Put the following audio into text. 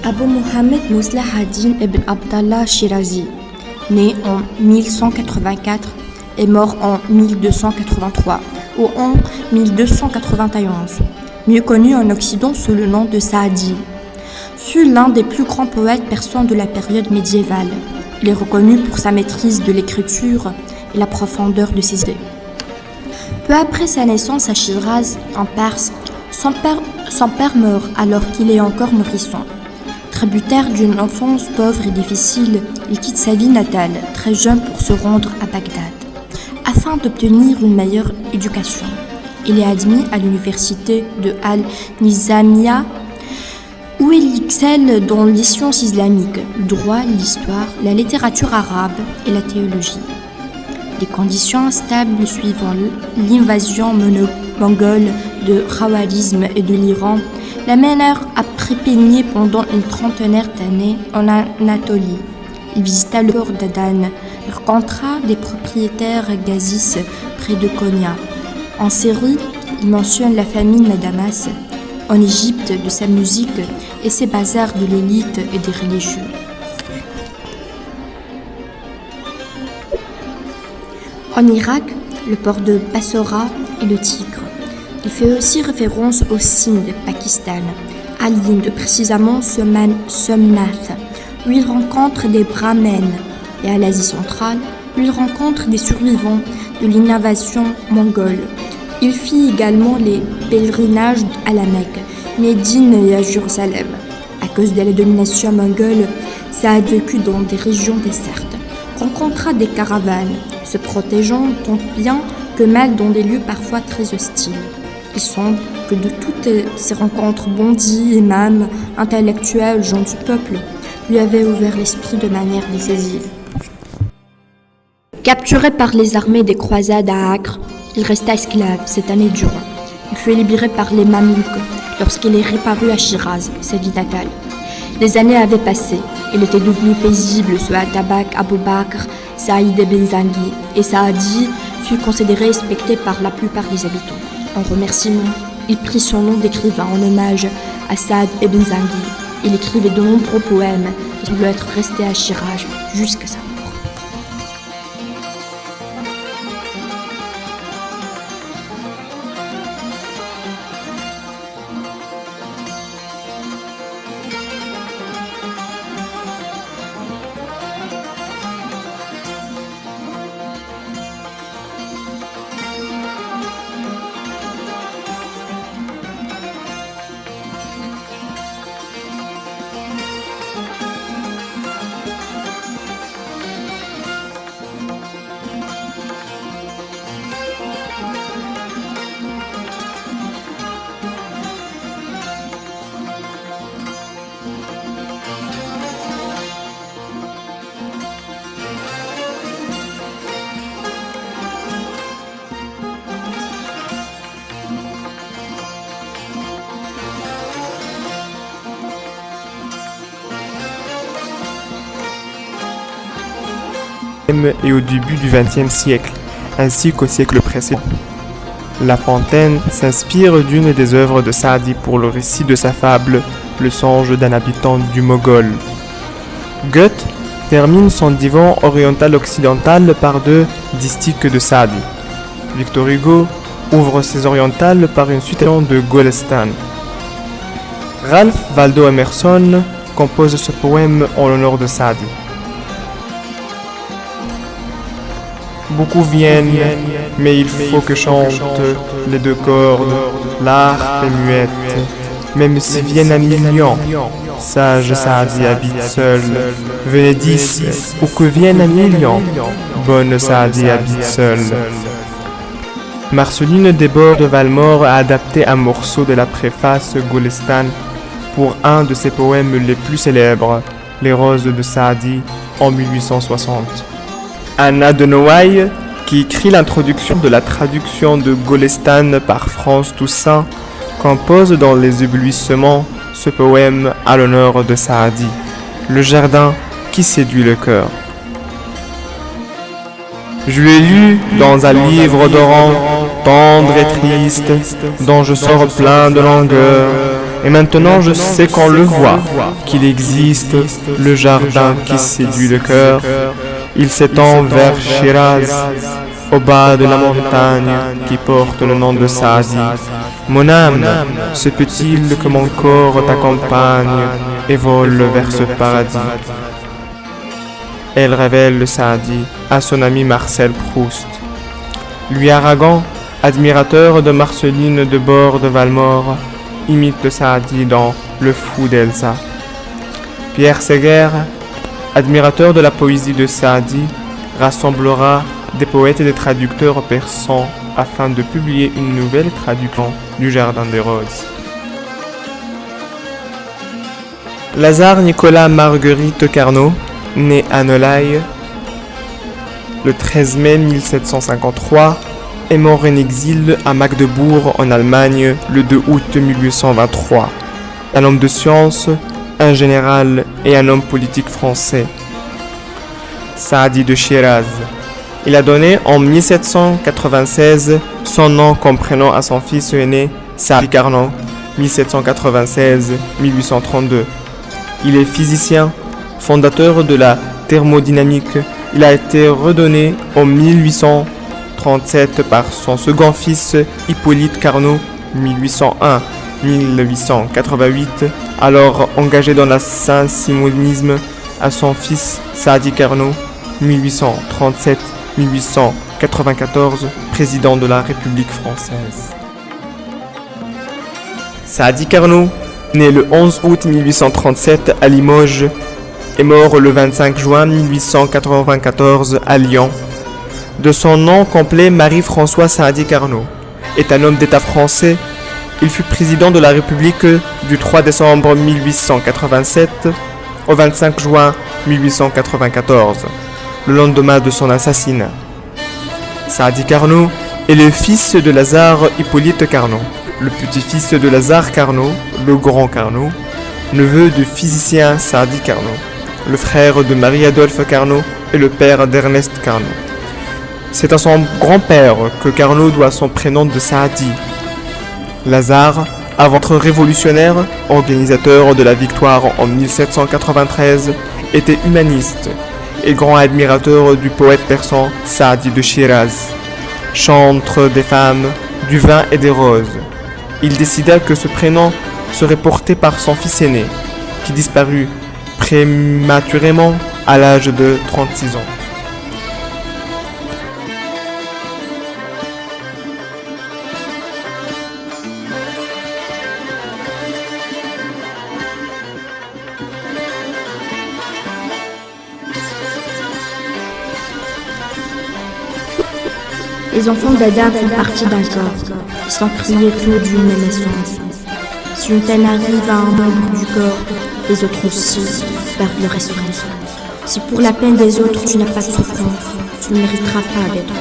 Abu Mohammed Muslah ad-Din ibn Abdallah Shirazi, né en 1184 et mort en 1283 ou en 1291, mieux connu en Occident sous le nom de Saadi, fut l'un des plus grands poètes persans de la période médiévale. Il est reconnu pour sa maîtrise de l'écriture et la profondeur de ses idées. Peu après sa naissance à Shiraz, en Perse, son père meurt alors qu'il est encore nourrisson. Tributaire d'une enfance pauvre et difficile, il quitte sa ville natale, très jeune, pour se rendre à Bagdad, afin d'obtenir une meilleure éducation. Il est admis à l'université de Al-Nizamiya, où il excelle dans les sciences islamiques, le droit, l'histoire, la littérature arabe et la théologie. Les conditions instables suivant l'invasion mongole de Khawarizm et de l'Iran l'amenèrent à prépégner pendant une trentaine d'années en Anatolie. Il visita le port d'Adan et rencontra des propriétaires gazis près de Konya. En Syrie, il mentionne la famine à Damas, en Égypte de sa musique et ses bazars de l'élite et des religieux. En Irak, le port de Bassora et le Tigre. Il fait aussi référence au Sindh, Pakistan, à l'Inde, précisément Somnath, où il rencontre des Brahmènes, et à l'Asie centrale, où il rencontre des survivants de l'invasion mongole. Il fit également les pèlerinages à la Mecque, Médine et à Jérusalem. À cause de la domination mongole, Saad vécut dans des régions désertes, rencontra des caravanes, se protégeant tant bien que mal dans des lieux parfois très hostiles. Il semble que de toutes ces rencontres, bandits, imams, intellectuels, gens du peuple, lui avaient ouvert l'esprit de manière décisive. Capturé par les armées des croisades à Acre, il resta esclave cette année durant. Il fut libéré par les Mamelouks lorsqu'il est réparu à Shiraz, sa ville natale. Les années avaient passé, il était devenu paisible sous Atabak Abou Bakr, Saïd ibn Zanghi, et Saadi fut considéré et respecté par la plupart des habitants. En remerciement, il prit son nom d'écrivain en hommage à Saad ibn Zanghi. Il écrivait de nombreux poèmes et semble être resté à Shiraz jusqu'à sa mort. Et au début du XXe siècle, ainsi qu'au siècle précédent. La Fontaine s'inspire d'une des œuvres de Saadi pour le récit de sa fable « Le songe d'un habitant du Mogol ». Goethe termine son divan oriental-occidental par deux distiches de Saadi. Victor Hugo ouvre ses orientales par une suite de Golestan. Ralph Waldo Emerson compose ce poème en l'honneur de Saadi. Beaucoup viennent, mais il faut que chantent les deux cordes, l'harpe est muette, même si viennent à millions. Sage Saadi habite seul, venez 10, ou que viennent à millions. Bonne Saadi habite seul. Marceline Desbordes de Valmore a adapté un morceau de la préface Golestan pour un de ses poèmes les plus célèbres, Les Roses de Saadi, en 1860. Anna de Noailles, qui écrit l'introduction de la traduction de Golestan par France Toussaint, compose dans Les Éblouissements ce poème à l'honneur de Saadi, le jardin qui séduit le cœur. Je l'ai lu dans un livre odorant, tendre et triste, dont je sors plein de langueur. Et maintenant je sais qu'on le voit, qu'il existe le jardin qui séduit le cœur. Il s'étend vers Shiraz, au bas de la montagne qui porte le nom de Saadi. Mon âme, se peut-il que mon corps t'accompagne et vole vers ce paradis? Elle révèle Saadi à son ami Marcel Proust. Lui Aragon, admirateur de Marceline de Bord de Valmore, imite Saadi dans Le Fou d'Elsa. Pierre Séguer, admirateur de la poésie de Saadi, rassemblera des poètes et des traducteurs persans afin de publier une nouvelle traduction du Jardin des Roses. Lazare Nicolas Marguerite Carnot, né à Nolaye le 13 mai 1753, est mort en exil à Magdebourg en Allemagne le 2 août 1823. Un homme de science, un général et un homme politique français. Saadi de Shiraz. Il a donné en 1796 son nom comme prénom à son fils aîné Saadi Carnot, 1796-1832. Il est physicien, fondateur de la thermodynamique. Il a été redonné en 1837 par son second fils Hippolyte Carnot, 1801-1888, alors engagé dans le saint-simonisme, à son fils Saadi Carnot, 1837-1894, président de la République française. Saadi Carnot, né le 11 août 1837 à Limoges, est mort le 25 juin 1894 à Lyon. De son nom complet, Marie-François Saadi Carnot est un homme d'État français. Il fut président de la République du 3 décembre 1887 au 25 juin 1894, le lendemain de son assassinat. Saadi Carnot est le fils de Lazare Hippolyte Carnot, le petit-fils de Lazare Carnot, le grand Carnot, neveu du physicien Saadi Carnot, le frère de Marie-Adolphe Carnot et le père d'Ernest Carnot. C'est à son grand-père que Carnot doit son prénom de Saadi. Lazare, avant d'être révolutionnaire, organisateur de la victoire en 1793, était humaniste et grand admirateur du poète persan Saadi de Shiraz, chantre des femmes, du vin et des roses. Il décida que ce prénom serait porté par son fils aîné, qui disparut prématurément à l'âge de 36 ans. Les enfants d'Adam font partie d'un corps. Ils sont créés autour d'une même essence. Si une peine arrive à un membre du corps, les autres aussi perdent leur essence. Si pour la peine des autres tu n'as pas de souffrance, tu ne mériteras pas d'être